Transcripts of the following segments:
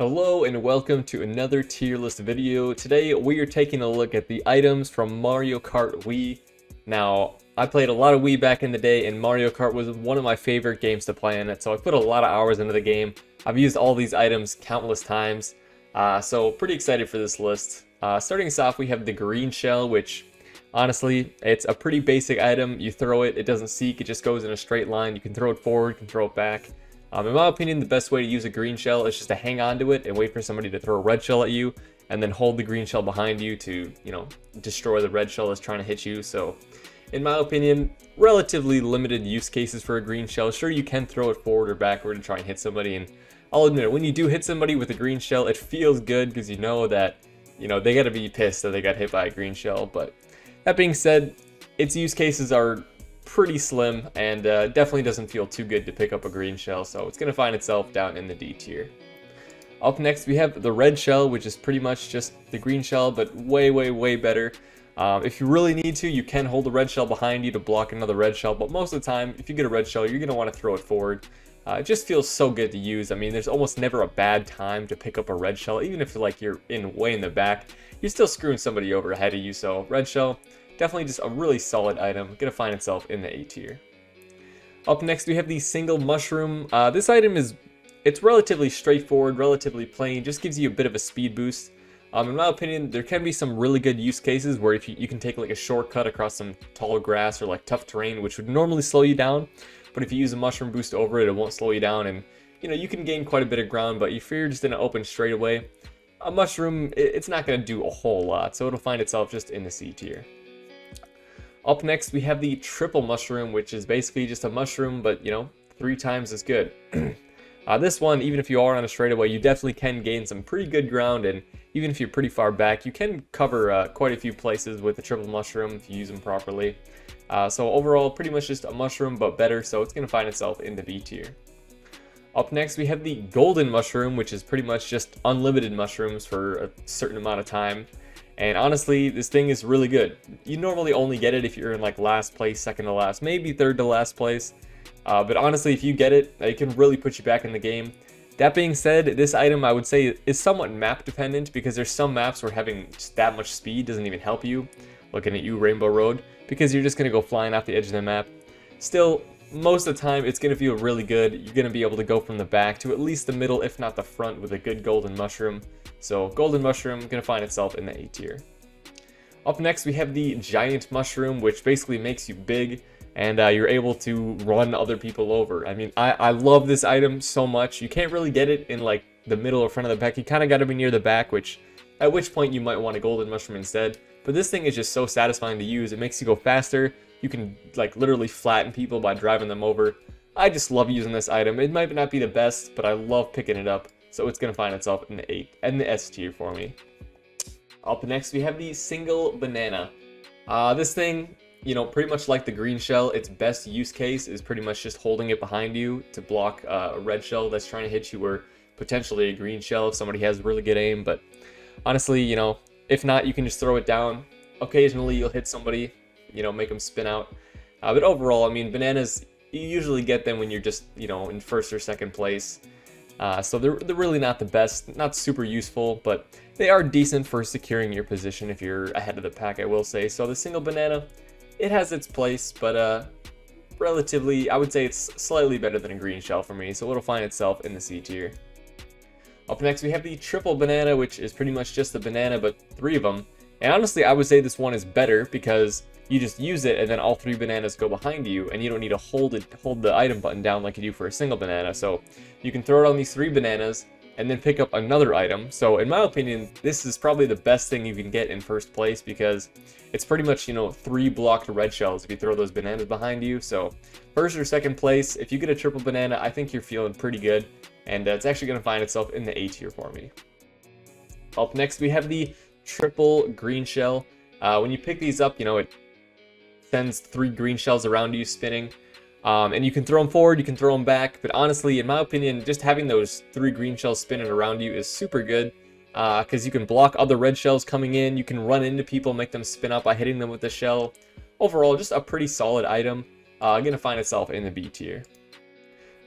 Hello and welcome to another tier list video. Today we are taking a look at the items from Mario Kart Wii. Now, I played a lot of Wii back in the day and Mario Kart was one of my favorite games to play in it, so I put a lot of hours into the game. I've used all these items countless times, so pretty excited for this list. Starting us off, we have the green shell, which honestly, it's a pretty basic item. You throw it, it doesn't seek, it just goes in a straight line. You can throw it forward, you can throw it back. In my opinion, the best way to use a green shell is just to hang on to it and wait for somebody to throw a red shell at you, and then hold the green shell behind you to, destroy the red shell that's trying to hit you. So, in my opinion, relatively limited use cases for a green shell. Sure, you can throw it forward or backward to try and hit somebody, and I'll admit it, when you do hit somebody with a green shell, it feels good because you know that, they gotta be pissed that they got hit by a green shell. But that being said, its use cases are pretty slim and definitely doesn't feel too good to pick up a green shell, so it's going to find itself down in the D tier. Up next we have the red shell, which is pretty much just the green shell but way better. If you really need to, you can hold the red shell behind you to block another red shell, but most of the time if you get a red shell you're going to want to throw it forward. It just feels so good to use. I mean, there's almost never a bad time to pick up a red shell. Even if you're way in the back, you're still screwing somebody over ahead of you. So red shell, definitely just a really solid item, gonna find itself in the A tier. Up next we have the single mushroom. This item it's relatively straightforward, relatively plain, just gives you a bit of a speed boost. In my opinion, there can be some really good use cases where if you can take like a shortcut across some tall grass or like tough terrain, which would normally slow you down, but if you use a mushroom boost over it, it won't slow you down, and you can gain quite a bit of ground. But if you're just in an open straightaway, a mushroom, it's not going to do a whole lot, so it'll find itself just in the C tier. Up next, we have the triple mushroom, which is basically just a mushroom, but 3 times as good. This one, even if you are on a straightaway, you definitely can gain some pretty good ground, and even if you're pretty far back, you can cover quite a few places with the triple mushroom if you use them properly. So overall, pretty much just a mushroom, but better, so it's going to find itself in the B tier. Up next, we have the golden mushroom, which is pretty much just unlimited mushrooms for a certain amount of time. And honestly, this thing is really good. You normally only get it if you're in like last place, second to last, maybe third to last place. But honestly, if you get it, it can really put you back in the game. That being said, this item I would say is somewhat map dependent, because there's some maps where having just that much speed doesn't even help you. Looking at you, Rainbow Road, because you're just going to go flying off the edge of the map. Still, most of the time, it's going to feel really good. You're going to be able to go from the back to at least the middle, if not the front, with a good golden mushroom. So golden mushroom going to find itself in the A tier. Up next we have the giant mushroom, which basically makes you big, and you're able to run other people over. I mean, I love this item so much. You can't really get it in like the middle or front of the back. You kind of got to be near the back, at which point you might want a golden mushroom instead. But this thing is just so satisfying to use. It makes you go faster. You can like literally flatten people by driving them over. I just love using this item. It might not be the best, but I love picking it up. So it's going to find itself in the S tier for me. Up next, we have the single banana. This thing, pretty much like the green shell, its best use case is pretty much just holding it behind you to block a red shell that's trying to hit you, or potentially a green shell if somebody has really good aim. But honestly, if not, you can just throw it down. Occasionally, you'll hit somebody, make them spin out. But overall, I mean, bananas, you usually get them when you're just, in first or second place. So they're really not the best, not super useful, but they are decent for securing your position if you're ahead of the pack, I will say. So the single banana, it has its place, but relatively, I would say it's slightly better than a green shell for me, so it'll find itself in the C tier. Up next, we have the triple banana, which is pretty much just the banana, but 3 of them. And honestly, I would say this one is better because you just use it and then all 3 bananas go behind you, and you don't need to hold the item button down like you do for a single banana. So you can throw it on these 3 bananas and then pick up another item. So in my opinion, this is probably the best thing you can get in first place, because it's pretty much 3 blocked red shells if you throw those bananas behind you. So first or second place, if you get a triple banana, I think you're feeling pretty good, and it's actually going to find itself in the A tier for me. Up next, we have the triple green shell. When you pick these up, it sends 3 green shells around you spinning, and you can throw them forward, you can throw them back, but honestly, in my opinion, just having those 3 green shells spinning around you is super good, because you can block other red shells coming in, you can run into people, make them spin up by hitting them with the shell. Overall, just a pretty solid item, gonna find itself in the B tier.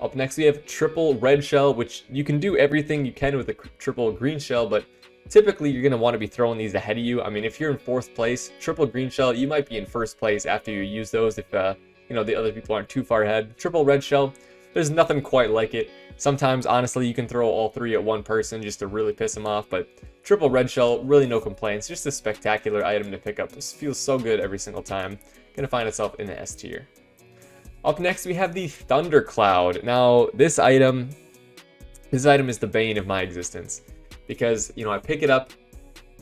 Up next, we have triple red shell, which you can do everything you can with a triple green shell, but typically you're going to want to be throwing these ahead of you. I mean, if you're in 4th place, triple green shell, you might be in 1st place after you use those if, you know, the other people aren't too far ahead. Triple red shell, there's nothing quite like it. Sometimes, honestly, you can throw all 3 at one person just to really piss them off, but triple red shell, really no complaints. Just a spectacular item to pick up. This feels so good every single time. Gonna find itself in the S tier. Up next, we have the Thundercloud. Now, this item is the bane of my existence because, you know, I pick it up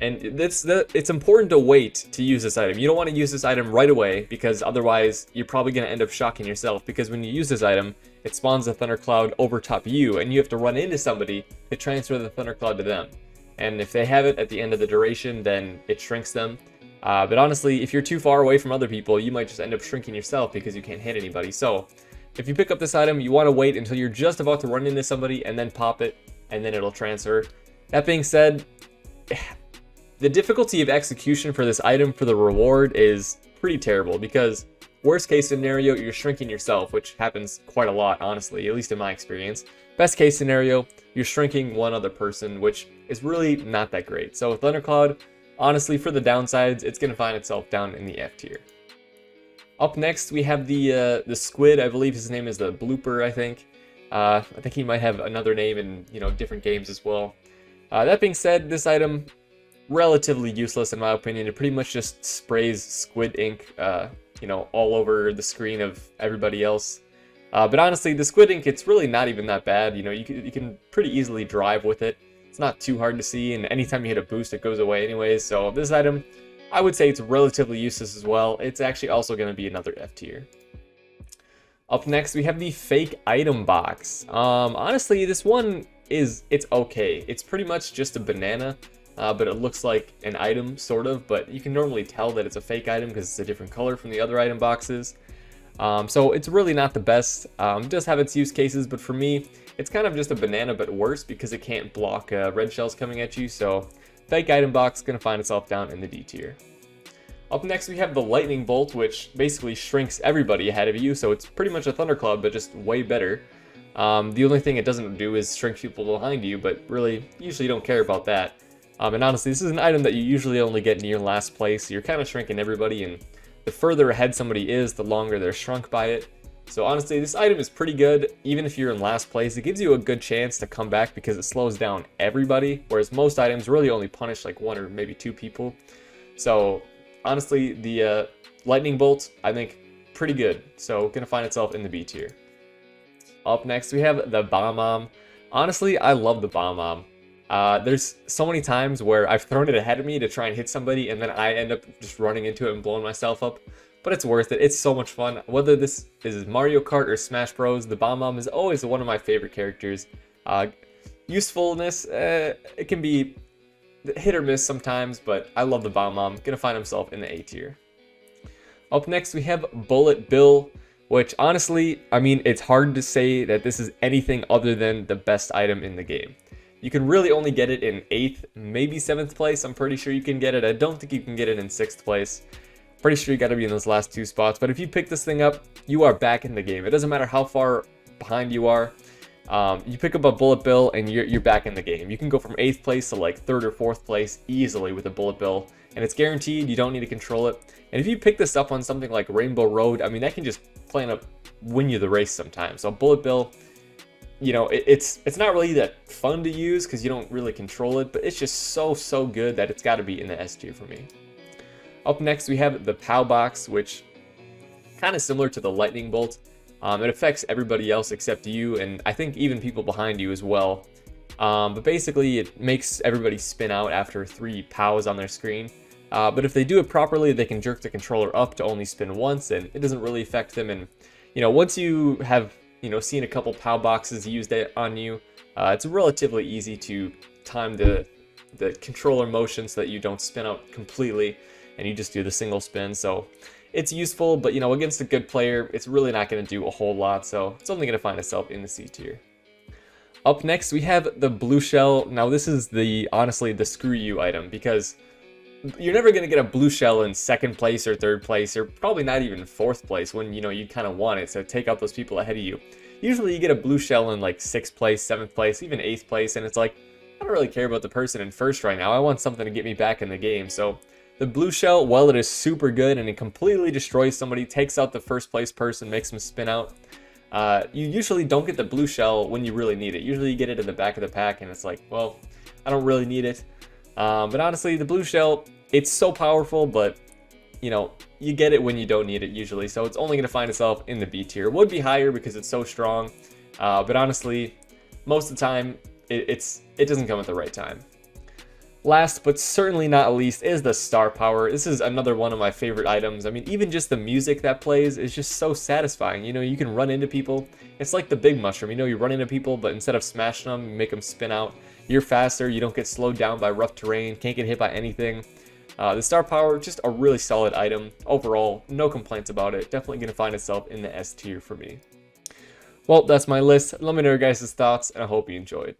and it's important to wait to use this item. You don't want to use this item right away because otherwise you're probably going to end up shocking yourself, because when you use this item, it spawns a Thundercloud over top you and you have to run into somebody to transfer the Thundercloud to them. And if they have it at the end of the duration, then it shrinks them. But honestly, if you're too far away from other people, you might just end up shrinking yourself because you can't hit anybody. So if you pick up this item, you want to wait until you're just about to run into somebody and then pop it, and then it'll transfer. That being said, the difficulty of execution for this item for the reward is pretty terrible, because worst case scenario, you're shrinking yourself, which happens quite a lot, honestly, at least in my experience. Best case scenario, you're shrinking one other person, which is really not that great. So Thundercloud, honestly, for the downsides, it's going to find itself down in the F tier. Up next, we have the Squid. I believe his name is the Blooper, I think. I think he might have another name in, you know, different games as well. That being said, this item, relatively useless in my opinion. It pretty much just sprays squid ink, you know, all over the screen of everybody else. But honestly, the squid ink, it's really not even that bad. You know, you can pretty easily drive with it. It's not too hard to see, and anytime you hit a boost, it goes away anyways. So this item, I would say it's relatively useless as well. It's actually also going to be another F tier. Up next, we have the fake item box. Honestly, this one it's okay. It's pretty much just a banana, but it looks like an item, sort of. But you can normally tell that it's a fake item because it's a different color from the other item boxes. So it's really not the best. It does have its use cases, but for me, it's kind of just a banana, but worse because it can't block red shells coming at you. So fake item box is going to find itself down in the D tier. Up next, we have the lightning bolt, which basically shrinks everybody ahead of you. So it's pretty much a thundercloud, but just way better. The only thing it doesn't do is shrink people behind you, but really, usually you don't care about that. And honestly, this is an item that you usually only get near last place. So you're kind of shrinking everybody, and the further ahead somebody is, the longer they're shrunk by it. So honestly, this item is pretty good. Even if you're in last place, it gives you a good chance to come back because it slows down everybody, whereas most items really only punish like 1 or maybe 2 people. So honestly, the lightning bolt, I think, pretty good. So gonna find itself in the B tier. Up next, we have the Bomb-Omb. Honestly, I love the Bomb-Omb. There's so many times where I've thrown it ahead of me to try and hit somebody, and then I end up just running into it and blowing myself up. But it's worth it. It's so much fun. Whether this is Mario Kart or Smash Bros, the Bomb-Omb is always one of my favorite characters. Usefulness, it can be hit or miss sometimes, but I love the Bomb-Omb. Gonna find himself in the A tier. Up next, we have Bullet Bill, which honestly, I mean, it's hard to say that this is anything other than the best item in the game. You can really only get it in 8th, maybe 7th place. I'm pretty sure you can get it. I don't think you can get it in 6th place. Pretty sure you got to be in those last 2 spots. But if you pick this thing up, you are back in the game. It doesn't matter how far behind you are. You pick up a Bullet Bill and you're back in the game. You can go from 8th place to like 3rd or 4th place easily with a Bullet Bill. And it's guaranteed. You don't need to control it. And if you pick this up on something like Rainbow Road, I mean, that can just plain up win you the race sometimes. So Bullet Bill, you know, it's not really that fun to use because you don't really control it, but it's just so good that it's got to be in the S tier for me. Up next, we have the Pow Box, which kind of similar to the Lightning Bolt. It affects everybody else except you, and I think even people behind you as well. But basically, it makes everybody spin out after 3 pows on their screen. But if they do it properly, they can jerk the controller up to only spin once, and it doesn't really affect them. And you know, once you have seen a couple Pow Boxes used on you, it's relatively easy to time the controller motion so that you don't spin out completely and you just do the single spin. So it's useful, but against a good player, it's really not going to do a whole lot. So it's only going to find itself in the C tier. Up next, we have the Blue Shell. Now this is honestly the screw you item, because you're never going to get a blue shell in 2nd place or 3rd place, or probably not even 4th place when you kind of want it, so take out those people ahead of you. usually you get a blue shell in like 6th place, 7th place, even 8th place, and it's like, I don't really care about the person in first right now. I want something to get me back in the game. So the blue shell, while it is super good and it completely destroys somebody, takes out the first place person, makes them spin out, you usually don't get the blue shell when you really need it. Usually you get it in the back of the pack and it's like, well, I don't really need it. But honestly, the blue shell, it's so powerful, but you know, you get it when you don't need it usually. So it's only going to find itself in the B tier. It would be higher because it's so strong. But honestly, most of the time, it doesn't come at the right time. Last but certainly not least is the star power. This is another one of my favorite items. I mean, even just the music that plays is just so satisfying. You know, you can run into people. It's like the big mushroom. You know, you run into people, but instead of smashing them, you make them spin out. You're faster. You don't get slowed down by rough terrain. Can't get hit by anything. The star power, just a really solid item. Overall, no complaints about it. Definitely going to find itself in the S tier for me. Well, that's my list. Let me know your guys' thoughts, and I hope you enjoyed.